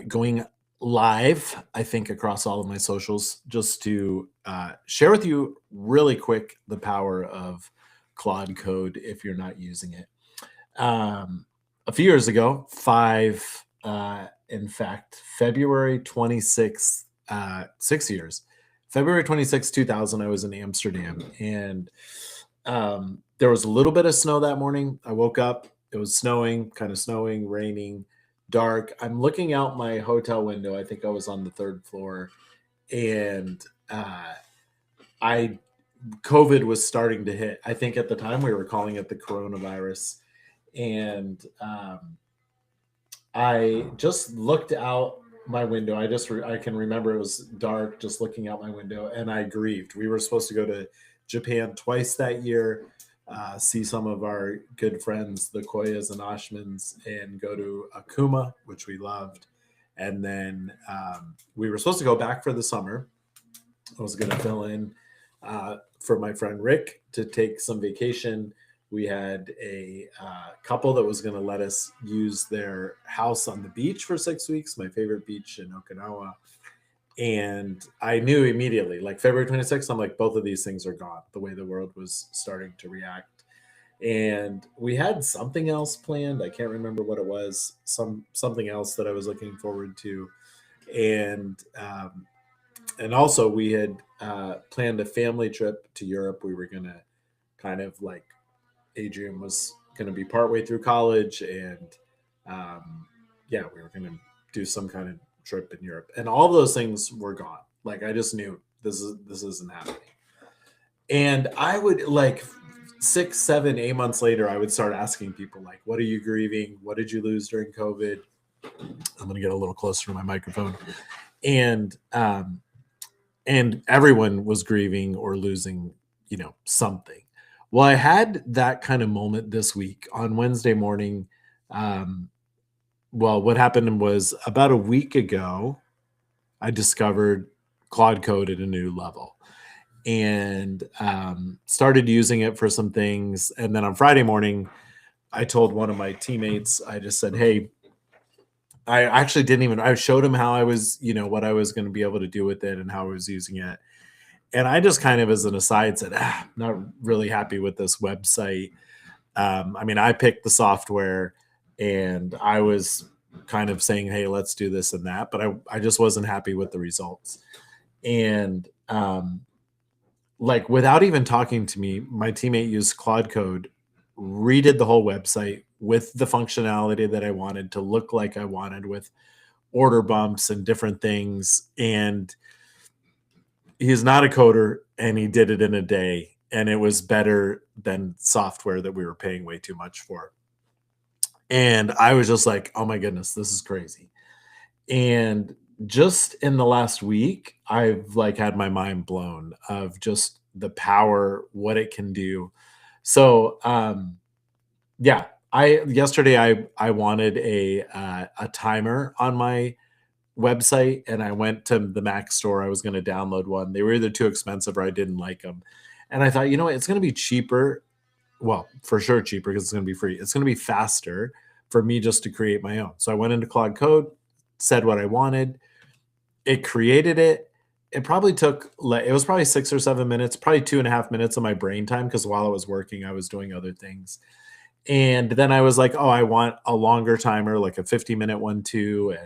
going live, I think, across all of my socials just to share with you really quick the power of Claude Code if you're not using it. A few years ago, in fact, February 26th, 6 years, February 26th, 2000, I was in Amsterdam, and there was a little bit of snow that morning. I woke up, it was snowing, kind of snowing, raining, dark. I'm looking out my hotel window. I think I was on the third floor, and I COVID was starting to hit. I think at the time we were calling it the coronavirus, and I just looked out my window. I can remember it was dark, just looking out my window, and I grieved. We were supposed to go to Japan twice that year, see some of our good friends, the Koyas and Ashmans, and go to Akuma, which we loved. And then we were supposed to go back for the summer. I was going to fill in for my friend Rick to take some vacation. We had a couple that was going to let us use their house on the beach for 6 weeks, my favorite beach in Okinawa. And I knew immediately, like February 26th, I'm like, both of these things are gone, the way the world was starting to react. And we had something else planned. I can't remember what it was, something else that I was looking forward to. And also we had planned a family trip to Europe. We were going to kind of like, Adrian was going to be partway through college, and yeah, we were going to do some kind of trip in Europe, and all those things were gone. Like I just knew this isn't happening. And I would like 6, 7, 8 months later, I would start asking people like, "What are you grieving? What did you lose during COVID?" I'm going to get a little closer to my microphone, and everyone was grieving or losing, something. Well, I had that kind of moment this week on Wednesday morning. Well, what happened was about a week ago, I discovered Claude Code at a new level and started using it for some things. And then on Friday morning, I told one of my teammates, I just said, "Hey," I actually didn't even, I showed him how I was, what I was going to be able to do with it and how I was using it. And I just kind of, as an aside, said, not really happy with this website. I mean, I picked the software and I was kind of saying, "Hey, let's do this and that." But I just wasn't happy with the results. And like without even talking to me, my teammate used Claude Code, redid the whole website with the functionality that I wanted to look like I wanted, with order bumps and different things. And he's not a coder, and he did it in a day, and it was better than software that we were paying way too much for. And I was just like, "Oh my goodness, this is crazy." And just in the last week, I've like had my mind blown of just the power, what it can do. So yeah, yesterday I wanted a timer on my website, and I went to the Mac store. I was going to download one. They were either too expensive or I didn't like them. And I thought, it's going to be cheaper. Well, for sure cheaper because it's going to be free. It's going to be faster for me just to create my own. So I went into Claude Code, said what I wanted. It created it. It was probably 6 or 7 minutes, probably 2.5 minutes of my brain time, because while I was working, I was doing other things. And then I was like, "Oh, I want a longer timer, like a 50-minute one too."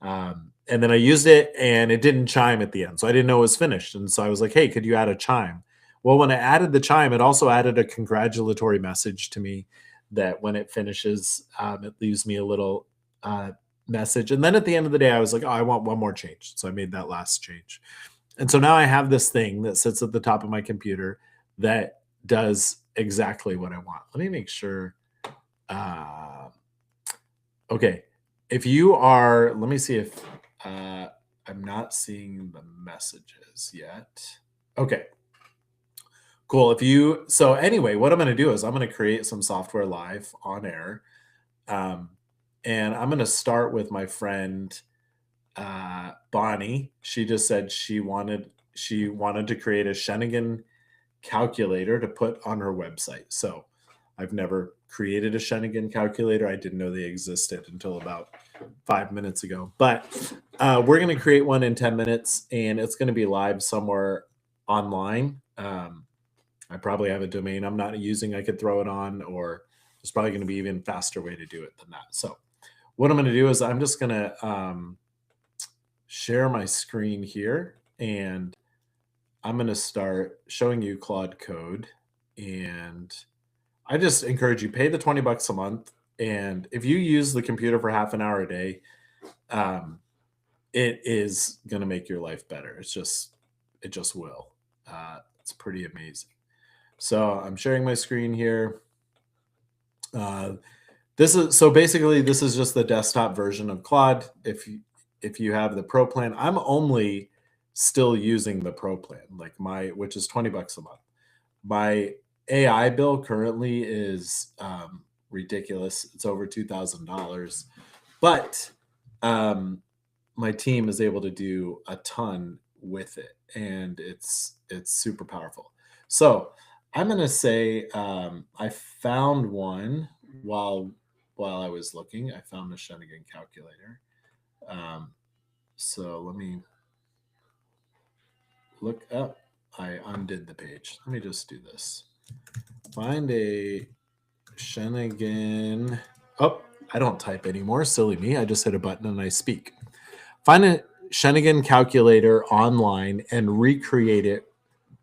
And then I used it, and it didn't chime at the end. So I didn't know it was finished. And so I was like, "Hey, could you add a chime?" Well, when I added the chime, it also added a congratulatory message to me that when it finishes, it leaves me a little message. And then at the end of the day, I was like, "Oh, I want one more change." So I made that last change. And so now I have this thing that sits at the top of my computer that does exactly what I want. Let me make sure. Okay. If you are, let me see if I'm not seeing the messages yet. Okay. Cool. So anyway, what I'm going to do is I'm going to create some software live on air. And I'm going to start with my friend, Bonnie. She just said she wanted to create a Schennigan calculator to put on her website. So I've never created a Schennigan calculator. I didn't know they existed until about 5 minutes ago. But we're going to create one in 10 minutes, and it's going to be live somewhere online. I probably have a domain I'm not using. I could throw it on, or there's probably going to be even faster way to do it than that. So what I'm going to do is I'm just going to share my screen here, and I'm going to start showing you Claude Code. And I just encourage you, pay the $20 a month. And if you use the computer for half an hour a day, it is going to make your life better. It just will. It's pretty amazing. So I'm sharing my screen here. This is just the desktop version of Claude. If you have the Pro plan, I'm only still using the Pro plan, like which is $20 a month. My AI bill currently is ridiculous. It's over $2,000, but my team is able to do a ton with it, and it's super powerful. So I'm going to say I found one while I was looking. I found the Shenigan calculator. So let me look up. I undid the page. Let me just do this. Find a Shenigan. Oh, I don't type anymore. Silly me. I just hit a button and I speak. Find a Shenigan calculator online and recreate it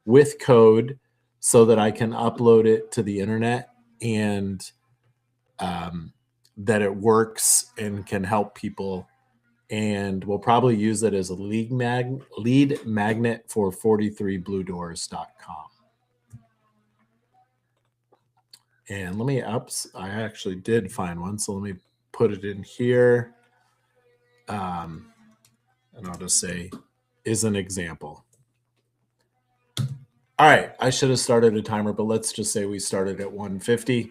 with code so that I can upload it to the internet, and that it works and can help people. And we'll probably use it as a lead magnet for 43bluedoors.com. And let me I actually did find one, so let me put it in here. And I'll just say, is an example. All right, I should have started a timer, but let's just say we started at 150.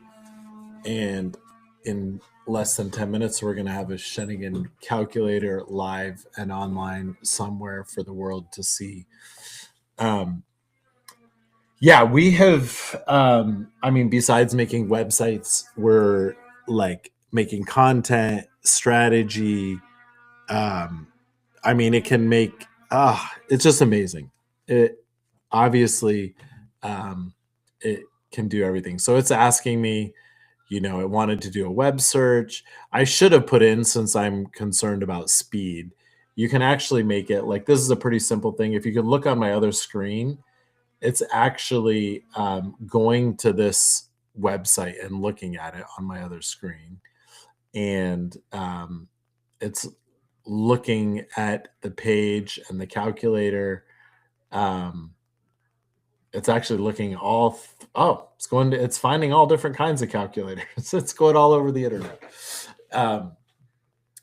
And in less than 10 minutes, we're going to have a Shenigan calculator live and online somewhere for the world to see. Yeah, we have, besides making websites, we're like making content, strategy. It can make, it's just amazing. It obviously, it can do everything. So it's asking me, it wanted to do a web search. I should have put in, since I'm concerned about speed, you can actually make it like, this is a pretty simple thing. If you can look on my other screen, it's actually going to this website and looking at it on my other screen. And it's looking at the page and the calculator. It's actually looking it's finding all different kinds of calculators. It's going all over the internet.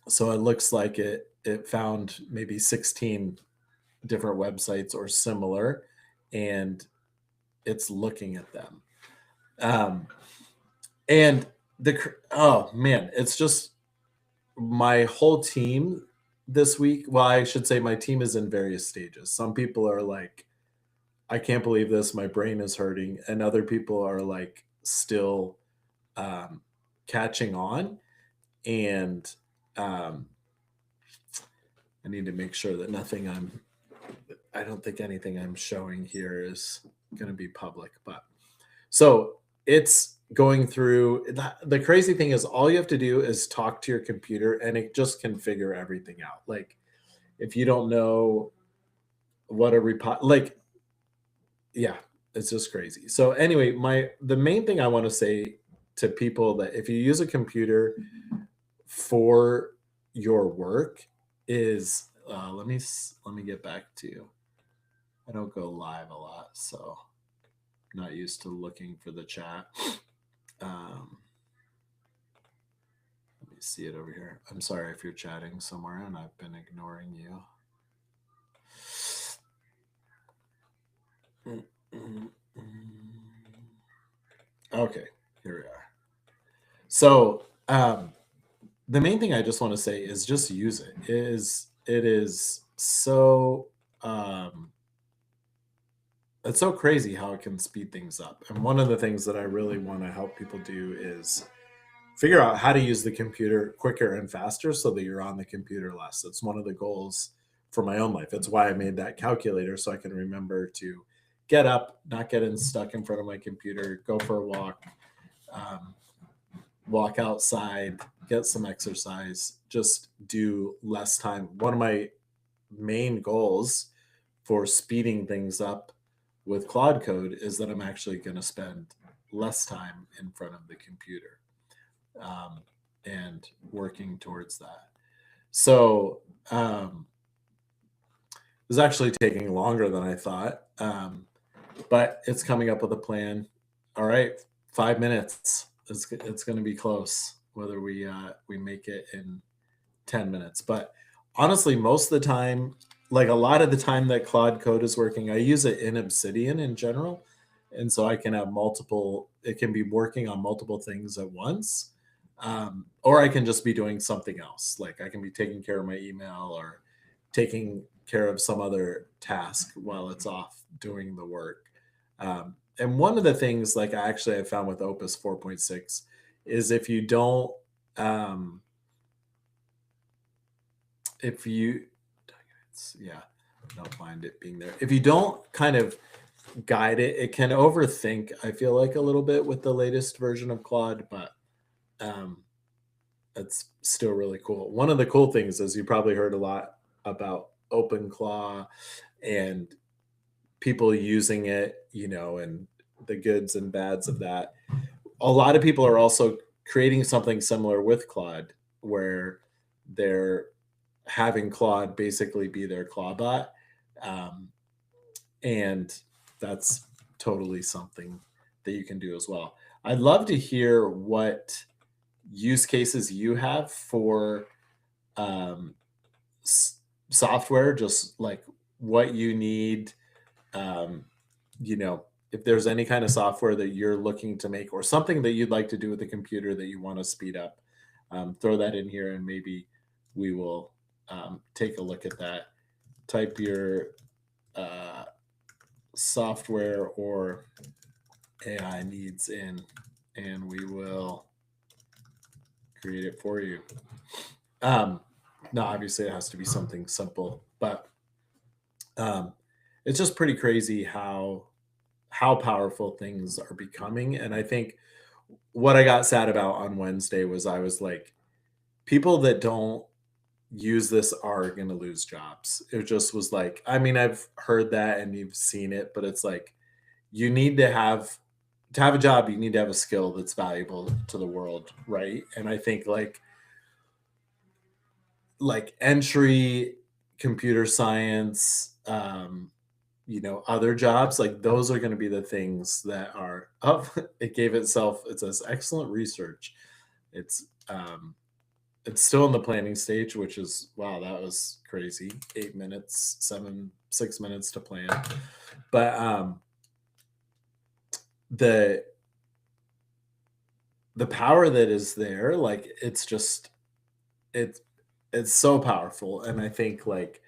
So it looks like it found maybe 16 different websites or similar, and it's looking at them. And it's just my whole team this week. Well, I should say my team is in various stages. Some people are like, I can't believe this, my brain is hurting. And other people are like still catching on. And I need to make sure that I don't think anything I'm showing here is going to be public. But so it's going through. The crazy thing is, all you have to do is talk to your computer, and it just can figure everything out. Like, if you don't know what yeah, it's just crazy. So anyway, the main thing I want to say to people, that if you use a computer for your work, is let me get back to you. I don't go live a lot, so I'm not used to looking for the chat. Let me see it over here. I'm sorry if you're chatting somewhere and I've been ignoring you. Okay, here we are. So the main thing I just want to say is just use it. It is so it's so crazy how it can speed things up. And one of the things that I really want to help people do is figure out how to use the computer quicker and faster so that you're on the computer less. It's one of the goals for my own life. It's why I made that calculator, so I can remember to get up, not get stuck in front of my computer, go for a walk, um, walk outside, get some exercise, just do less time. One of my main goals for speeding things up with Claude Code is that I'm actually going to spend less time in front of the computer, um, and working towards that. So it was actually taking longer than I thought, but it's coming up with a plan. All right, 5 minutes. It's going to be close whether we make it in 10 minutes. But honestly, most of the time, like a lot of the time that Claude Code is working, I use it in Obsidian in general. And so I can have multiple, it can be working on multiple things at once. Or I can just be doing something else. Like I can be taking care of my email or taking care of some other task while it's off doing the work. And one of the things, like I found with Opus 4.6, is um, if you yeah, I don't mind it being there. If you don't kind of guide it, it can overthink, I feel like, a little bit with the latest version of Claude, but um, it's still really cool. One of the cool things is you probably heard a lot about OpenClaw and people using it, and the goods and bads of that. A lot of people are also creating something similar with Claude where they're having Claude basically be their Clawbot. Um, and that's totally something that you can do as well. I'd love to hear what use cases you have for um, software, just like what you need. Um, if there's any kind of software that you're looking to make or something that you'd like to do with the computer that you want to speed up, throw that in here and maybe we will take a look at that. Type your software or AI needs in, and we will create it for you. No, obviously it has to be something simple, but it's just pretty crazy how powerful things are becoming. And I think what I got sad about on Wednesday was I was like, people that don't use this are going to lose jobs. It just was like, I mean, I've heard that and you've seen it, but it's like you need to have a job, you need to have a skill that's valuable to the world, right? And I think like entry computer science, other jobs, like those are going to be the things that are up. It says excellent research. It's it's still in the planning stage, which is, wow, that was crazy. 8 minutes, 6 minutes to plan. But the the power that is there, like it's it's so powerful. And I think like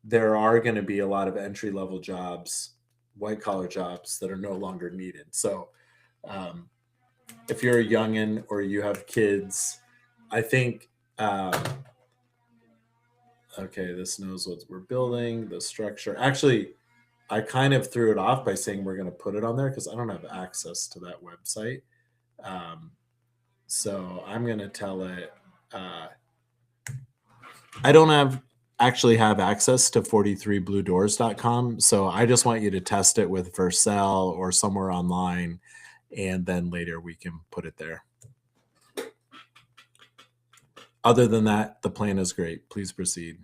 there are going to be a lot of entry level jobs, white collar jobs that are no longer needed. So um, if you're a youngin or you have kids, I think okay, this knows what we're building, the structure. Actually, I kind of threw it off by saying we're going to put it on there because I don't have access to that website. Um, so I'm going to tell it. I don't actually have access to 43bluedoors.com. So I just want you to test it with Vercel or somewhere online. And then later we can put it there. Other than that, the plan is great. Please proceed.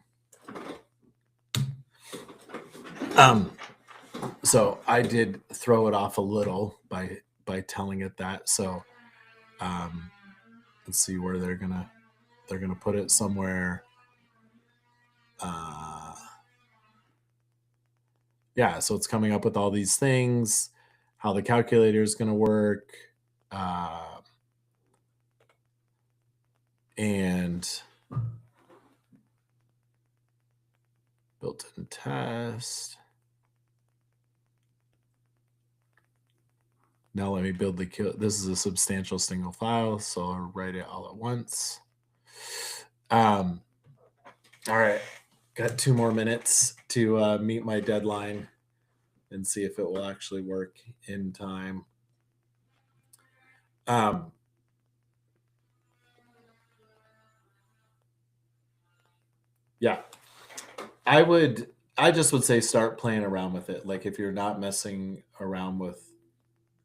So I did throw it off a little by telling it that. So let's see where they're gonna put it somewhere. Yeah, so it's coming up with all these things, how the calculator is going to work, and built-in test. Now let me build the kill. This is a substantial single file, so I'll write it all at once. All right, got 2 more minutes to meet my deadline and see if it will actually work in time. Yeah, I just would say start playing around with it. Like if you're not messing around with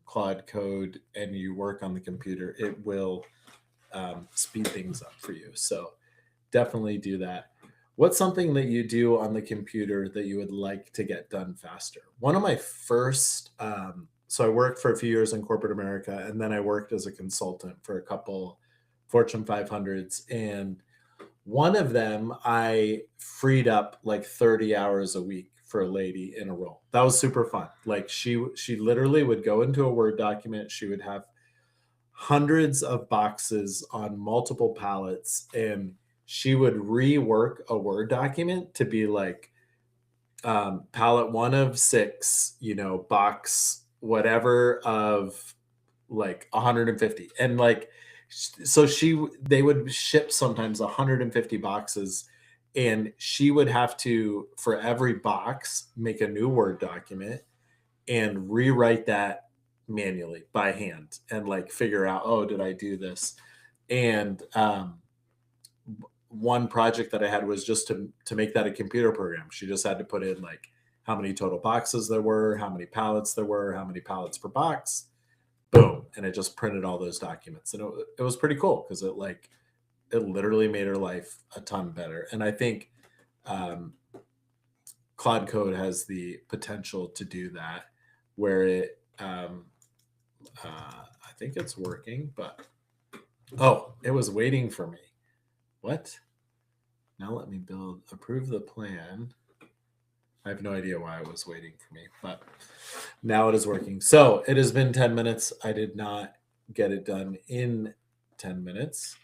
Claude Code and you work on the computer, it will speed things up for you. So definitely do that. What's something that you do on the computer that you would like to get done faster? One of my first, so I worked for a few years in corporate America, and then I worked as a consultant for a couple Fortune 500s. And one of them, I freed up like 30 hours a week for a lady in a role. That was super fun. Like she literally would go into a Word document. She would have hundreds of boxes on multiple pallets, and she would rework a Word document to be like pallet 1 of 6, box whatever of like 150. And like so they would ship sometimes 150 boxes, and she would have to, for every box, make a new Word document and rewrite that manually by hand and like figure out, oh, did I do this? And one project that I had was just to make that a computer program. She just had to put in like how many total boxes there were, how many pallets there were, how many pallets per box. Boom, and it just printed all those documents, and it was pretty cool because it literally made her life a ton better. And I think Claude Code has the potential to do that, where I think it's working, but oh, it was waiting for me. What? Now let me approve the plan. I have no idea why it was waiting for me, but now it is working. So it has been 10 minutes. I did not get it done in 10 minutes.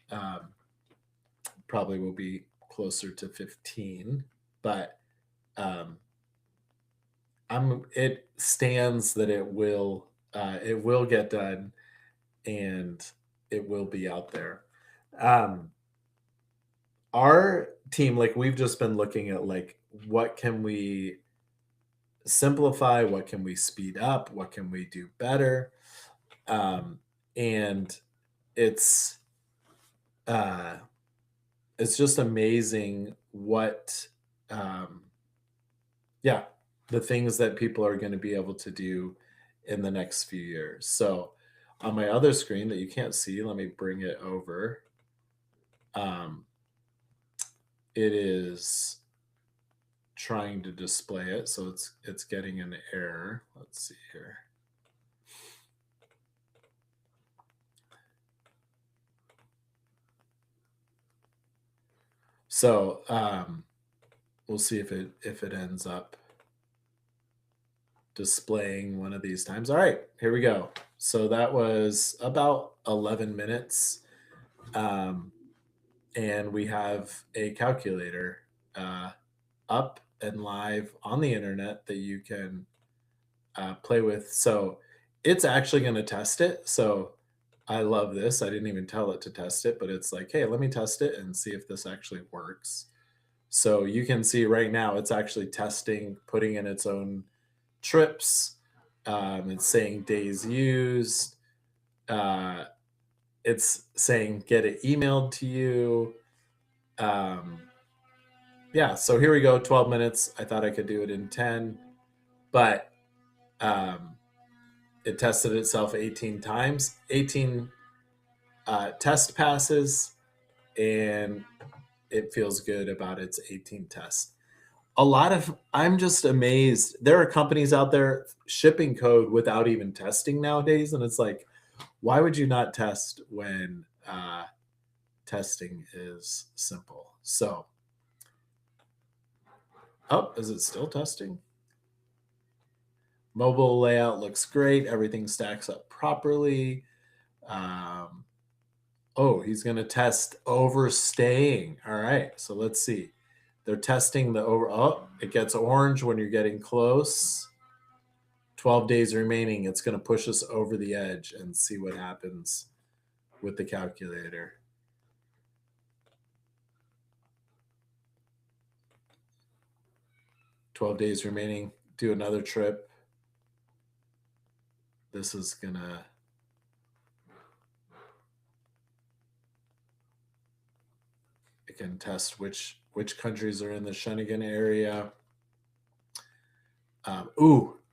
Probably will be closer to 15, but it stands that it will get done, and it will be out there. Our team, like we've just been looking at like what can we simplify, what can we speed up, what can we do better, and it's just amazing what the things that people are going to be able to do in the next few years. So on my other screen that you can't see, let me bring it over. It is trying to display it, so it's getting an error. Let's see here. So we'll see if it ends up displaying one of these times. All right, here we go. So that was about 11 minutes. And we have a calculator up and live on the internet that you can play with. So it's actually going to test it. So I love this. I didn't even tell it to test it, but it's like, hey, let me test it and see if this actually works. So you can see right now it's actually testing, putting in its own trips. It's saying days used. It's saying get it emailed to you. Yeah, so here we go, 12 minutes. I thought I could do it in 10, but it tested itself 18 times, 18 test passes, and it feels good about its 18 tests. I'm just amazed. There are companies out there shipping code without even testing nowadays, and it's like, why would you not test when testing is simple? So, oh, is it still testing? Mobile layout looks great. Everything stacks up properly. Oh, he's going to test overstaying. All right, so let's see. They're testing the over. Oh, it gets orange when you're getting close. 12 days remaining. It's going to push us over the edge and see what happens with the calculator. "12 days remaining. Do another trip." This is gonna, it can test which countries are in the Schengen area.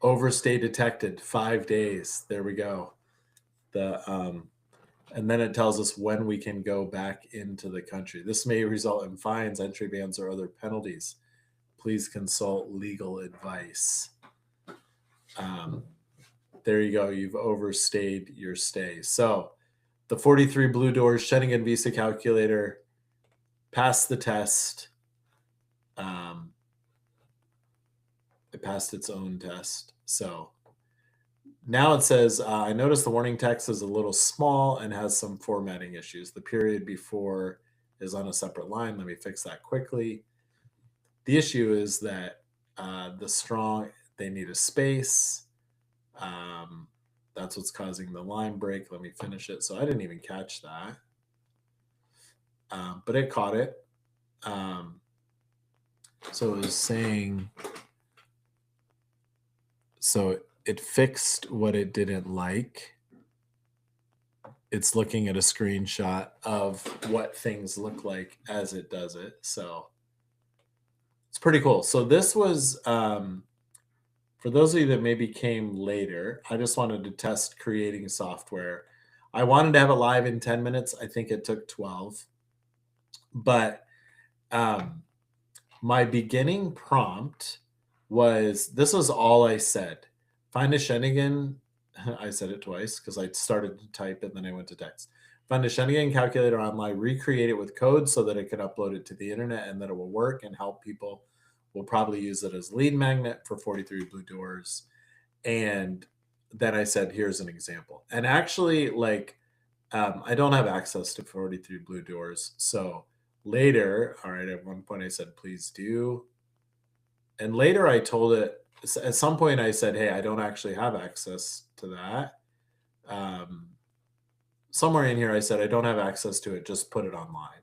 Overstay detected, 5 days. There we go. And then it tells us when we can go back into the country. This may result in fines, entry bans, or other penalties. Please consult legal advice. There you go. You've overstayed your stay. So the 43 Blue Doors Schengen Visa Calculator passed the test. It passed its own test. So now it says, I noticed the warning text is a little small and has some formatting issues. The period before is on a separate line. Let me fix that quickly. The issue is that they need a space. That's what's causing the line break. Let me finish it. So I didn't even catch that. But it caught it. So it was saying, so it fixed what it didn't like. It's looking at a screenshot of what things look like as it does it. So it's pretty cool. So this was, for those of you that maybe came later, I just wanted to test creating software. I wanted to have it live in 10 minutes. I think it took 12. But my beginning prompt was, this was all I said. Find a Schengen. I said it twice because I started to type and then I went to text. Find a Schengen calculator online, recreate it with code so that it can upload it to the internet and that it will work and help people. We'll probably use it as lead magnet for 43 Blue Doors. And then I said, here's an example. And actually, I don't have access to 43 Blue Doors. So later, all right, at one point I said, please do. And later I told it, at some point I said, hey, I don't actually have access to that. Somewhere in here I said, I don't have access to it, just put it online.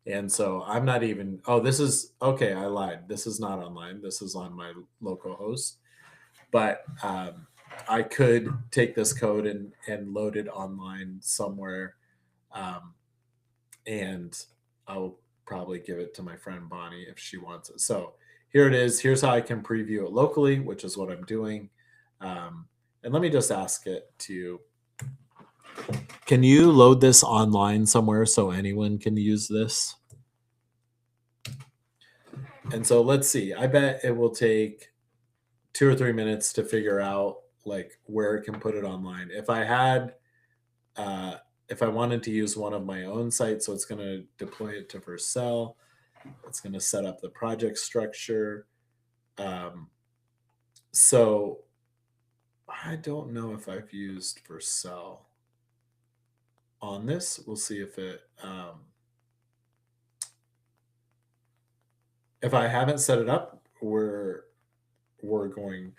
And so I'm not even, this is, okay, I lied. This is not online. This is on my local host. But I could take this code and load it online somewhere. And I'll probably give it to my friend Bonnie if she wants it. So here it is. Here's how I can preview it locally, which is what I'm doing. And let me just ask it to, can you load this online somewhere so anyone can use this? And so let's see. I bet it will take 2 or 3 minutes to figure out where it can put it online. If I wanted to use one of my own sites, so it's going to deploy it to Vercel. It's going to set up the project structure. So I don't know if I've used Vercel on this. We'll see if it, if I haven't set it up, we're going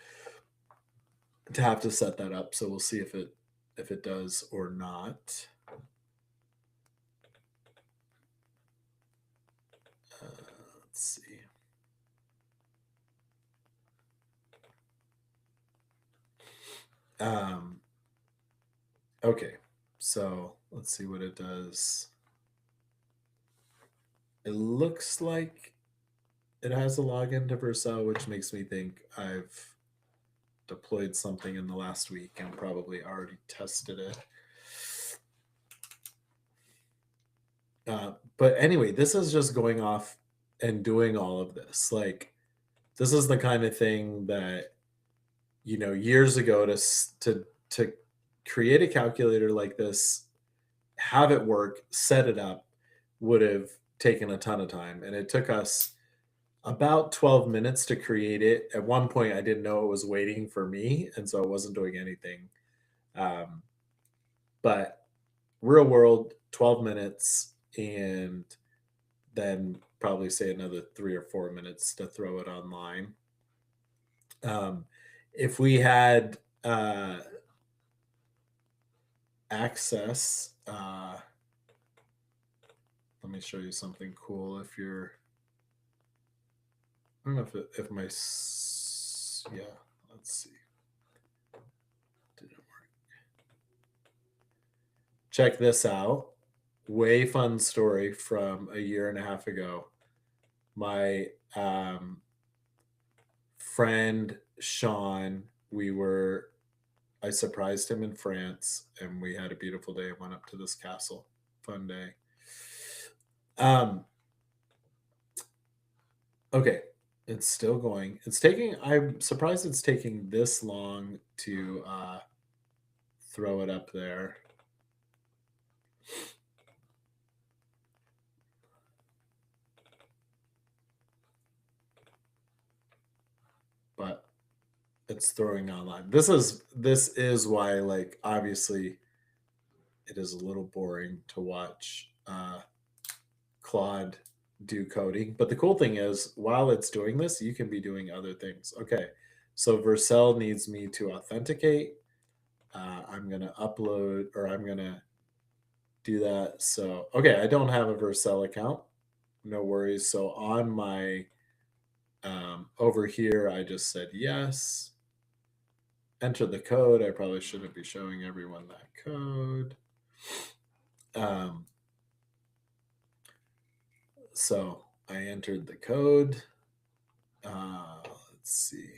to have to set that up. So we'll see if it does or not. Let's see. Okay, so let's see what it does. It looks like it has a login to Vercel, which makes me think I've deployed something in the last week and probably already tested it. But anyway, this is just going off and doing all of this. This is the kind of thing that, years ago to create a calculator like this, have it work, set it up, would have taken a ton of time. And it took us about 12 minutes to create it. At one point, I didn't know it was waiting for me, and so it wasn't doing anything. But real world, 12 minutes, and then probably say another 3 or 4 minutes to throw it online. If we had uh, access. Let me show you something cool. If you're, I don't know if my, yeah, let's see. Didn't work. Check this out. Way fun story from a year and a half ago. My friend Sean, I surprised him in France and we had a beautiful day. Went up to this castle. Fun day. Okay. It's still going. I'm surprised it's taking this long to throw it up there. But it's throwing online. This is why, like, obviously it is a little boring to watch Claude do coding. But the cool thing is, while it's doing this, you can be doing other things. Okay, so Vercel needs me to authenticate. I'm gonna upload, or I'm gonna do that. So okay, I don't have a Vercel account. No worries. So on my over here, I just said yes. Enter the code. I probably shouldn't be showing everyone that code. So I entered the code. Let's see.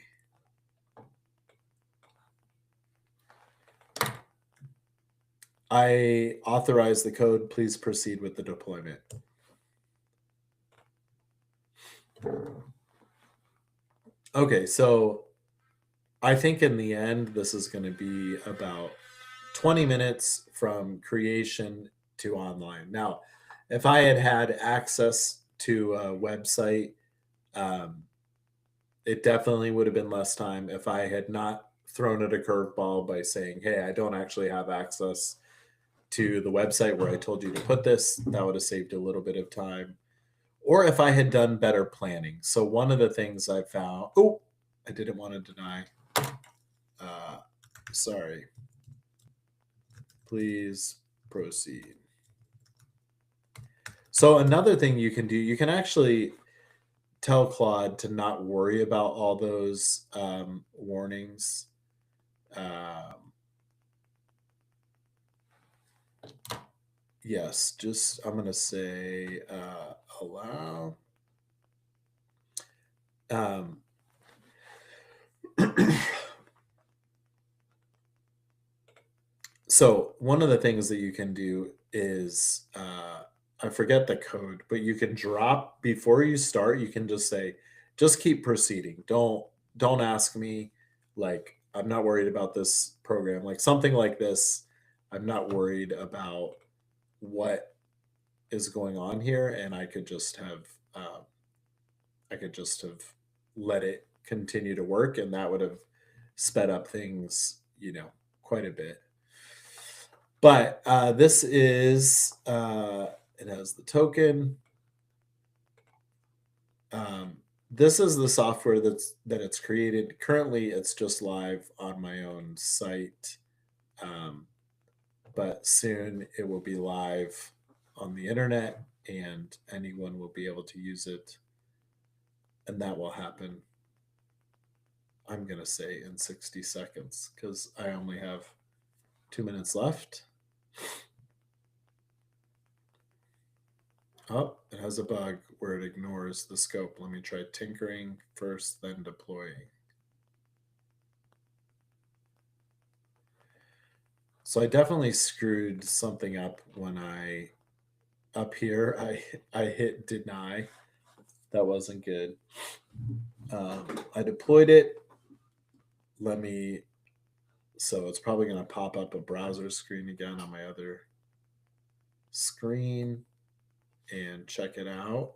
I authorize the code. Please proceed with the deployment. Okay, so I think in the end, this is going to be about 20 minutes from creation to online. Now, if I had had access to a website, it definitely would have been less time. If I had not thrown it a curveball by saying, hey, I don't actually have access to the website where I told you to put this, that would have saved a little bit of time. Or if I had done better planning. So one of the things I found, I didn't want to deny. Sorry. Please proceed. So another thing you can do, you can actually tell Claude to not worry about all those warnings. Yes, just I'm going to say allow. So one of the things that you can do is I forget the code, but you can drop before you start. You can just say, just keep proceeding. Don't ask me. Like, I'm not worried about this program. Like something like this, I'm not worried about what is going on here, and I could just have let it continue to work, and that would have sped up things, quite a bit. But this is, it has the token. This is the software that it's created. Currently, it's just live on my own site. But soon it will be live on the internet and anyone will be able to use it. And that will happen, I'm going to say, in 60 seconds because I only have 2 minutes left. Oh, it has a bug where it ignores the scope. Let me try tinkering first, then deploying. So I definitely screwed something up when up here, I hit deny. That wasn't good. I deployed it. So it's probably going to pop up a browser screen again on my other screen and check it out.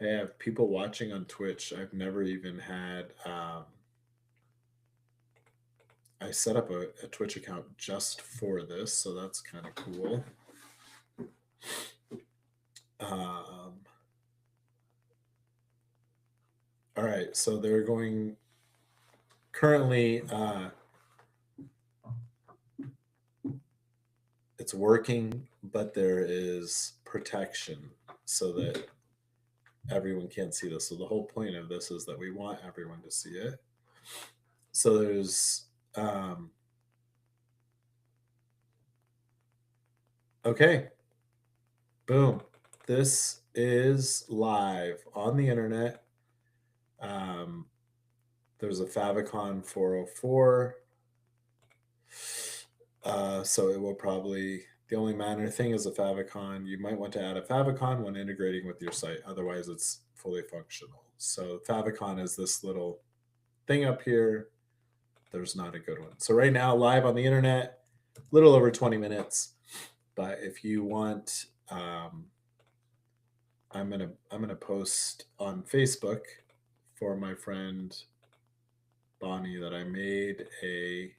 Hey, I have people watching on Twitch. I've never even had. I set up a Twitch account just for this, so that's kind of cool. right, so they're going currently, it's working, but there is protection so that everyone can't see this. So the whole point of this is that we want everyone to see it. So there's, okay, boom. This is live on the internet. There's a favicon 404. So it will probably, the only minor thing is a favicon. You might want to add a favicon when integrating with your site. Otherwise, it's fully functional. So favicon is this little thing up here. There's not a good one. So right now, live on the internet, a little over 20 minutes. But if you want, I'm gonna post on Facebook for my friend Bonnie that I made a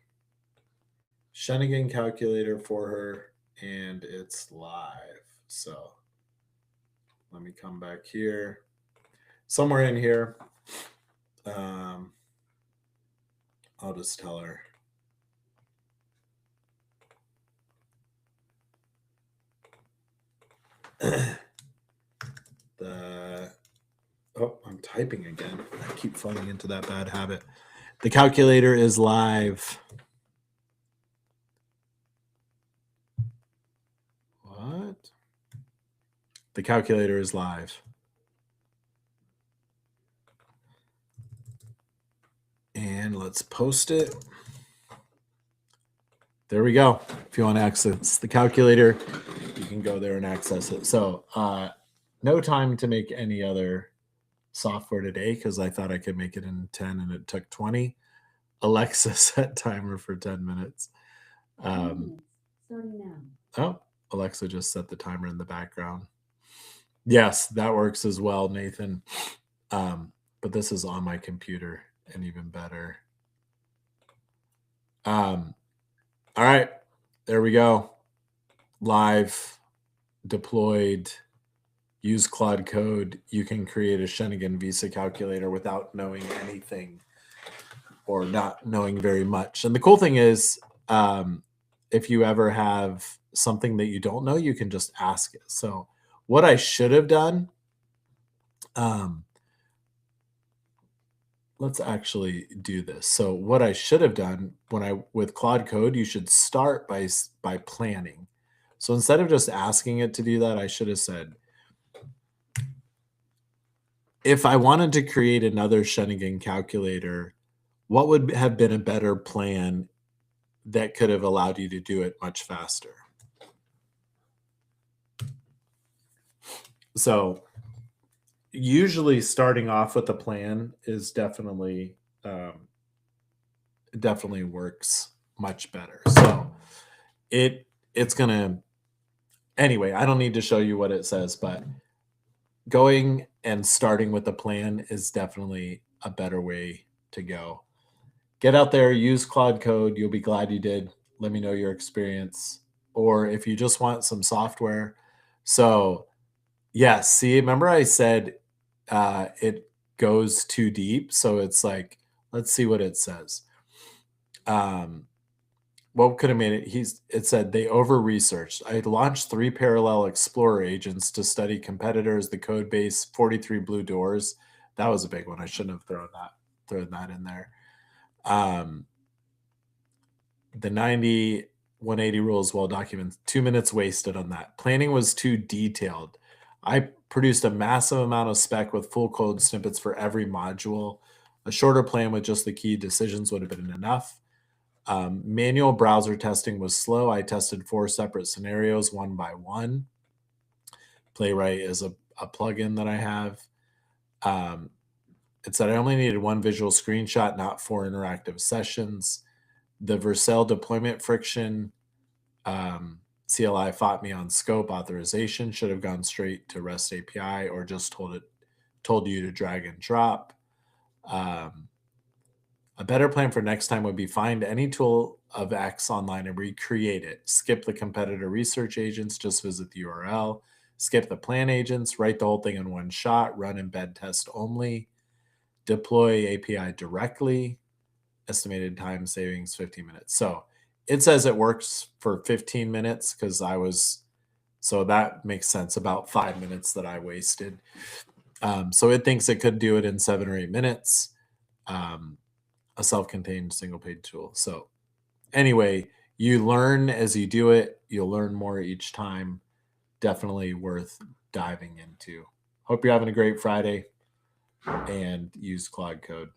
Shenigan calculator for her, and it's live. So let me come back here. Somewhere in here, I'll just tell her. I'm typing again. I keep falling into that bad habit. The calculator is live. What? The calculator is live. And let's post it. There we go. If you want to access the calculator, you can go there and access it. So no time to make any other software today because I thought I could make it in 10 and it took 20. Alexa set timer for 10 minutes. Starting now. Oh, Alexa just set the timer in the background. Yes, that works as well, Nathan. But this is on my computer and even better. All right, there we go. Live, deployed, use Claude Code. You can create a Shenigan Visa calculator without knowing anything or not knowing very much. And the cool thing is, if you ever have something that you don't know, you can just ask it. So what I should have done, let's actually do this. So what I should have done with Claude Code, you should start by planning. So instead of just asking it to do that, I should have said, if I wanted to create another Shenigan calculator, what would have been a better plan that could have allowed you to do it much faster? So usually starting off with a plan is definitely works much better. So it's gonna, anyway, I don't need to show you what it says, but going and starting with a plan is definitely a better way to go. Get out there, use Claude Code. You'll be glad you did. Let me know your experience. Or if you just want some software. So yes, see, remember I said it goes too deep. So it's like, let's see what it says. What could have made it? It said they over-researched. I launched 3 parallel Explorer agents to study competitors, the code base, 43 blue doors. That was a big one. I shouldn't have thrown that in there. The 90 180 rules well documented. 2 minutes wasted on that. Planning was too detailed. I produced a massive amount of spec with full code snippets for every module. A shorter plan with just the key decisions would have been enough. Manual browser testing was slow. I tested 4 separate scenarios, one by one. Playwright is a plugin that I have. It said I only needed 1 visual screenshot, not 4 interactive sessions. The Vercel deployment friction, CLI fought me on scope authorization, should have gone straight to REST API or just told you to drag and drop. A better plan for next time would be find any tool of X online and recreate it. Skip the competitor research agents, just visit the URL. Skip the plan agents, write the whole thing in one shot, run embed test only. deploy API directly, estimated time savings 15 minutes. So it says it works for 15 minutes because so that makes sense, about 5 minutes that I wasted. So it thinks it could do it in 7 or 8 minutes, a self-contained single page tool. So anyway, you learn as you do it. You'll learn more each time. Definitely worth diving into. Hope you're having a great Friday and use Claude Code.